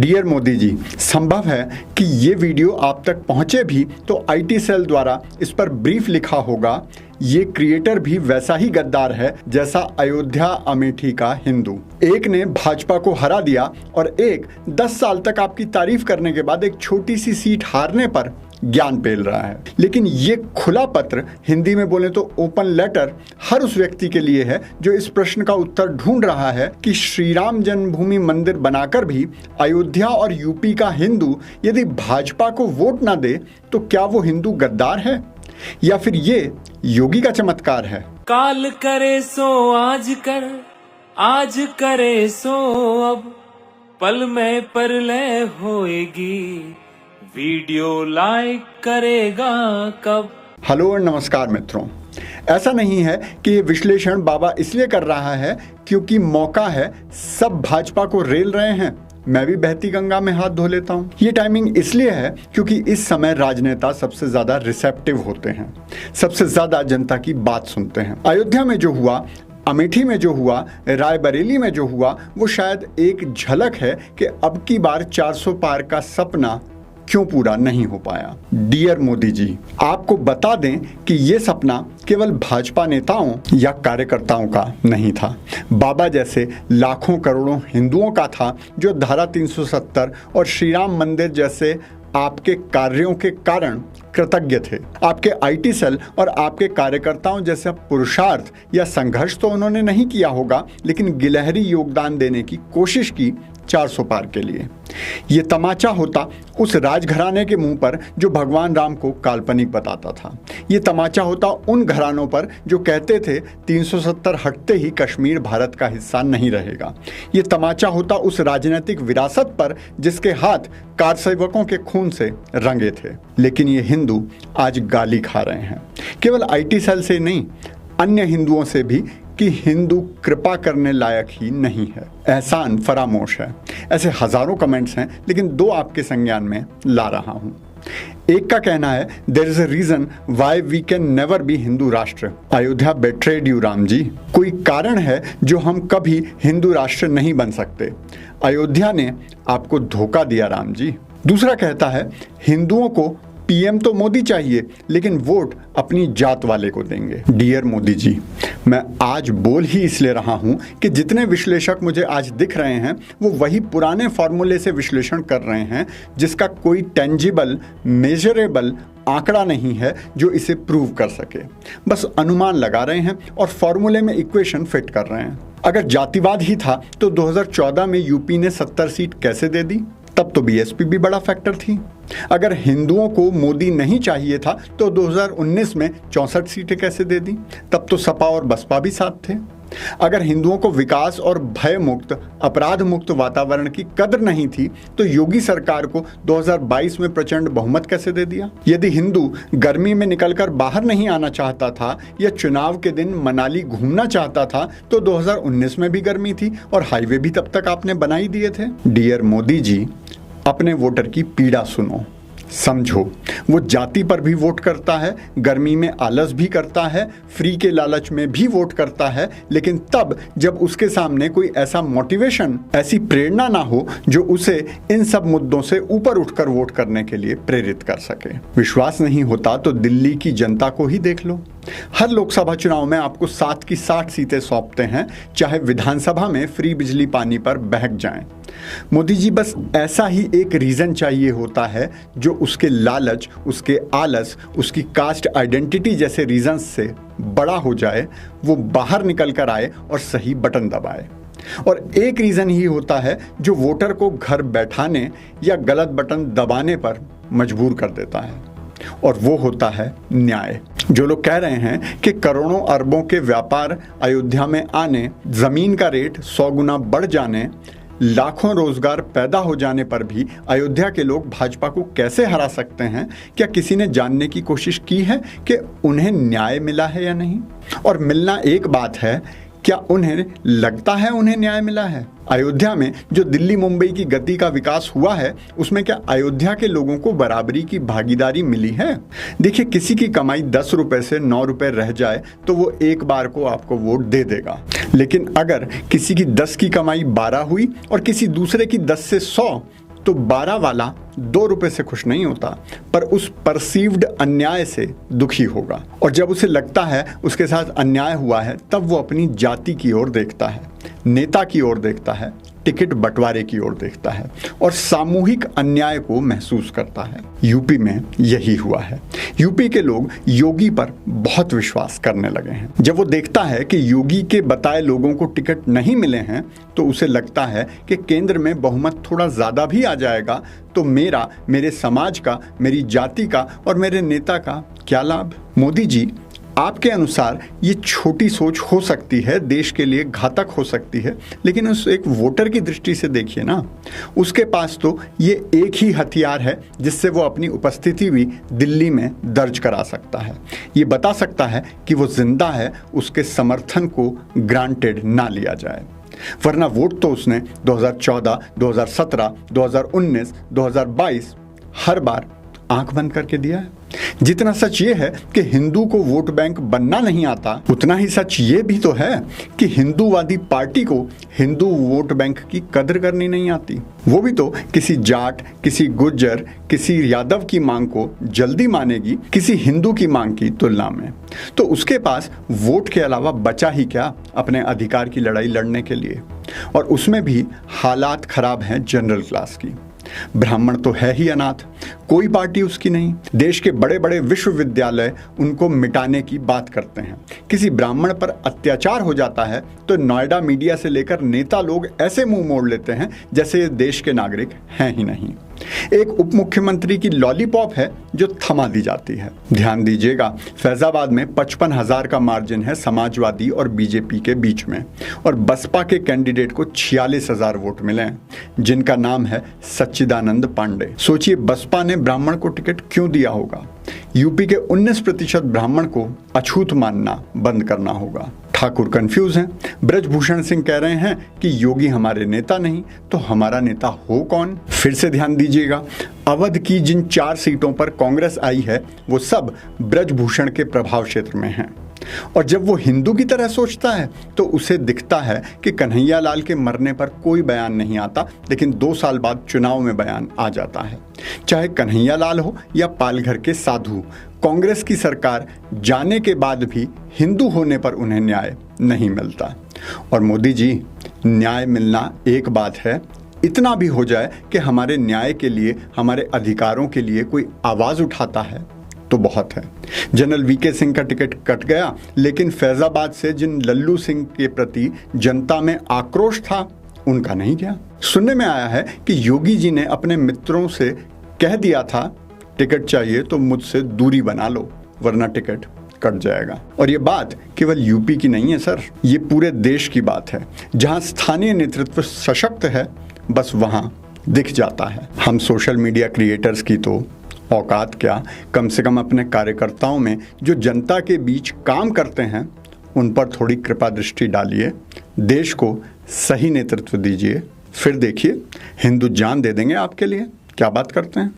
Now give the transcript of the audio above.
Dear Modi ji, संभव है कि ये वीडियो आप तक पहुंचे भी तो आईटी सेल द्वारा इस पर ब्रीफ लिखा होगा। ये क्रिएटर भी वैसा ही गद्दार है जैसा अयोध्या अमेठी का हिंदू। एक ने भाजपा को हरा दिया और एक 10 साल तक आपकी तारीफ करने के बाद एक छोटी सी सीट हारने पर ज्ञान पेल रहा है। लेकिन ये खुला पत्र, हिंदी में बोले तो ओपन लेटर, हर उस व्यक्ति के लिए है जो इस प्रश्न का उत्तर ढूंढ रहा है कि श्री राम जन्मभूमि मंदिर बनाकर भी अयोध्या और यूपी का हिंदू यदि भाजपा को वोट ना दे तो क्या वो हिंदू गद्दार है या फिर ये योगी का चमत्कार है। काल करे सो आज कर, आज करे सो अब, पल में परलय होएगी, वीडियो लाइक करेगा कब। हेलो और नमस्कार मित्रों। ऐसा नहीं है कि ये विश्लेषण बाबा इसलिए कर रहा है क्योंकि मौका है, सब भाजपा को रेल रहे हैं, मैं भी बहती गंगा में हाथ धो लेता हूँ। ये टाइमिंग इसलिए है क्योंकि इस समय राजनेता सबसे ज्यादा रिसेप्टिव होते हैं, सबसे ज्यादा जनता की बात सुनते हैं। अयोध्या में जो हुआ, अमेठी में जो हुआ, रायबरेली में जो हुआ, वो शायद एक झलक है कि अब की बार 400 पार का सपना क्यों पूरा नहीं हो पाया। डियर मोदी जी, आपको बता दें कि ये सपना केवल भाजपा नेताओं या कार्यकर्ताओं का नहीं था, बाबा जैसे लाखों करोड़ों हिंदुओं का था जो धारा 370 और श्री राम मंदिर जैसे आपके कार्यों के कारण कृतज्ञ थे। आपके आईटी सेल और आपके कार्यकर्ताओं जैसा पुरुषार्थ या संघर्ष तो उन्होंने नहीं किया होगा, लेकिन गिलहरी योगदान देने की कोशिश की 400 पार के लिए। ये तमाचा होता उस राजघराने के मुंह पर जो भगवान राम को काल्पनिक बताता था। ये तमाचा होता उन घरानों पर जो कहते थे 370 हटते ही कश्मीर भारत का हिस्सा नहीं रहेगा। ये तमाचा होता उस राजनीतिक विरासत पर जिसके हाथ कारसेवकों के खून से रंगे थे। लेकिन ये हिंदू आज गाली खा रहे हैं, केवल आईटी सेल से नहीं, अन्य हिंदुओं से भी, कि हिंदू कृपा करने लायक ही नहीं है, एहसान फरामोश है। ऐसे हजारों कमेंट्स हैं, लेकिन दो आपके संज्ञान में ला रहा हूं। एक का कहना है, there is a reason why we can never be Hindu Rashtra, Ayodhya betrayed you Ram ji. कोई कारण है जो हम कभी हिंदू राष्ट्र नहीं बन सकते, अयोध्या ने आपको धोखा दिया राम जी। दूसरा कहता है, हिंदुओं को पीएम तो मोदी चाहिए लेकिन वोट अपनी जात वाले को देंगे। डियर मोदी जी, मैं आज बोल ही इसलिए रहा हूं कि जितने विश्लेषक मुझे आज दिख रहे हैं वो वही पुराने फॉर्मूले से विश्लेषण कर रहे हैं जिसका कोई टेंजिबल, मेजरेबल आंकड़ा नहीं है जो इसे प्रूव कर सके। बस अनुमान लगा रहे हैं और फॉर्मूले में इक्वेशन फिट कर रहे हैं। अगर जातिवाद ही था तो 2014 में यूपी ने 70 सीट कैसे दे दी? तब तो बीएसपी भी बड़ा फैक्टर थी। अगर हिंदुओं को मोदी नहीं चाहिए था तो 2019 में 64 सीटें कैसे दे दी? तब तो सपा और बसपा भी साथ थे। अगर हिंदुओं को विकास और भय मुक्त, अपराध मुक्त वातावरण की कदर नहीं थी तो योगी सरकार को 2022 में प्रचंड बहुमत कैसे दे दिया? यदि हिंदू गर्मी में निकलकर बाहर नहीं आना चाहता था या चुनाव के दिन मनाली घूमना चाहता था तो 2019 में भी गर्मी थी और हाईवे भी तब तक आपने बना ही दिए थे। डियर मोदी जी, अपने वोटर की पीड़ा सुनो, समझो। वो जाति पर भी वोट करता है, गर्मी में आलस भी करता है, फ्री के लालच में भी वोट करता है, लेकिन तब जब उसके सामने कोई ऐसा मोटिवेशन, ऐसी प्रेरणा ना हो जो उसे इन सब मुद्दों से ऊपर उठकर वोट करने के लिए प्रेरित कर सके। विश्वास नहीं होता तो दिल्ली की जनता को ही देख लो। हर लोकसभा चुनाव में आपको 7 की 60 सीटें सौंपते हैं, चाहे विधानसभा में फ्री बिजली पानी पर बहक जाएं। मोदी जी, बस ऐसा ही एक रीजन चाहिए होता है जो उसके लालच, उसके आलस, उसकी कास्ट आइडेंटिटी जैसे रीजंस से बड़ा हो जाए, वो बाहर निकल कर आए और सही बटन दबाए। और एक रीजन ही होता है जो वोटर को घर बैठाने या गलत बटन दबाने पर मजबूर कर देता है, और वो होता है न्याय। जो लोग कह रहे हैं कि करोड़ों अरबों के व्यापार अयोध्या में आने, जमीन का रेट 100 गुना बढ़ जाने, लाखों रोजगार पैदा हो जाने पर भी अयोध्या के लोग भाजपा को कैसे हरा सकते हैं, क्या किसी ने जानने की कोशिश की है कि उन्हें न्याय मिला है या नहीं? और मिलना एक बात है, क्या उन्हें लगता है उन्हें न्याय मिला है? अयोध्या में जो दिल्ली मुंबई की गति का विकास हुआ है उसमें क्या अयोध्या के लोगों को बराबरी की भागीदारी मिली है? देखिए, किसी की कमाई 10 रुपए से 9 रुपए रह जाए तो वो एक बार को आपको वोट दे देगा, लेकिन अगर किसी की 10 की कमाई 12 हुई और किसी दूसरे की 10 से 100, तो 12 वाला 2 रुपए से खुश नहीं होता, पर उस परसीव्ड अन्याय से दुखी होगा। और जब उसे लगता है उसके साथ अन्याय हुआ है, तब वो अपनी जाति की ओर देखता है, नेता की ओर देखता है, टिकट बंटवारे की ओर देखता है और सामूहिक अन्याय को महसूस करता है। यूपी में यही हुआ है। यूपी के लोग योगी पर बहुत विश्वास करने लगे हैं। जब वो देखता है कि योगी के बताए लोगों को टिकट नहीं मिले हैं, तो उसे लगता है कि केंद्र में बहुमत थोड़ा ज्यादा भी आ जाएगा तो मेरे समाज का, मेरी जाति का और मेरे नेता का क्या लाभ। मोदी जी, आपके अनुसार ये छोटी सोच हो सकती है, देश के लिए घातक हो सकती है, लेकिन उस एक वोटर की दृष्टि से देखिए ना, उसके पास तो ये एक ही हथियार है जिससे वो अपनी उपस्थिति भी दिल्ली में दर्ज करा सकता है। ये बता सकता है कि वो जिंदा है, उसके समर्थन को ग्रांटेड ना लिया जाए। वरना वोट तो उसने 2014, 2017, 2019, 2022 हर बार आंख बंद करके दिया है। जितना सच ये है कि हिंदू को वोट बैंक बनना नहीं आता, उतना ही सच ये भी तो है कि हिंदूवादी पार्टी को हिंदू वोट बैंक की कदर करनी नहीं आती। वो भी तो किसी जाट, किसी गुर्जर, किसी यादव की मांग को जल्दी मानेगी किसी हिंदू की मांग की तुलना में। तो उसके पास वोट के अलावा बचा ही क्या अपने अधिकार की लड़ाई लड़ने के लिए। और उसमें भी हालात खराब हैं जनरल क्लास की। ब्राह्मण तो है ही अनाथ, कोई पार्टी उसकी नहीं। देश के बड़े बड़े विश्वविद्यालय उनको मिटाने की बात करते हैं। किसी ब्राह्मण पर अत्याचार हो जाता है तो नोएडा मीडिया से लेकर नेता लोग ऐसे मुंह मोड़ लेते हैं जैसे ये देश के नागरिक हैं ही नहीं। एक उप मुख्यमंत्री की लॉलीपॉप है जो थमा दी जाती है। ध्यान दीजिएगा, फैजाबाद में 55,000 का मार्जिन है समाजवादी और बीजेपी के बीच में, और बसपा के कैंडिडेट को 46,000 वोट मिले हैं, जिनका नाम है सच्चिदानंद पांडे। सोचिए, बसपा ने ब्राह्मण को टिकट क्यों दिया होगा। यूपी के 19% ब्राह्मण को अछूत मानना बंद करना होगा। ठाकुर कंफ्यूज हैं। ब्रजभूषण सिंह कह रहे हैं कि योगी हमारे नेता नहीं तो हमारा नेता हो कौन। फिर से ध्यान दीजिएगा, अवध की जिन 4 सीटों पर कांग्रेस आई है वो सब ब्रजभूषण के प्रभाव क्षेत्र में हैं। और जब वो हिंदू की तरह सोचता है तो उसे दिखता है कि कन्हैया लाल के मरने पर कोई बयान नहीं आता, लेकिन 2 साल बाद चुनाव में बयान आ जाता है। चाहे कन्हैया लाल हो या पालघर के साधु, कांग्रेस की सरकार जाने के बाद भी हिंदू होने पर उन्हें न्याय नहीं मिलता। और मोदी जी, न्याय मिलना एक बात है, इतना भी हो जाए कि हमारे न्याय के लिए, हमारे अधिकारों के लिए कोई आवाज उठाता है तो बहुत है। जनरल वीके सिंह का टिकट कट गया, लेकिन फैजाबाद से जिन लल्लू सिंह के प्रति जनता में आक्रोश था उनका नहीं गया। सुनने में आया है कि योगी जी ने अपने मित्रों से कह दिया था, टिकट चाहिए तो मुझसे दूरी बना लो वरना टिकट कट जाएगा। और ये बात केवल यूपी की नहीं है सर, ये पूरे देश की बात है। जहां स्थानीय नेतृत्व सशक्त है, बस वहां दिख जाता है। हम सोशल मीडिया क्रिएटर्स की तो औकात क्या, कम से कम अपने कार्यकर्ताओं में जो जनता के बीच काम करते हैं उन पर थोड़ी कृपा दृष्टि डालिए, देश को सही नेतृत्व दीजिए, फिर देखिए हिंदू जान दे देंगे आपके लिए। क्या बात करते हैं।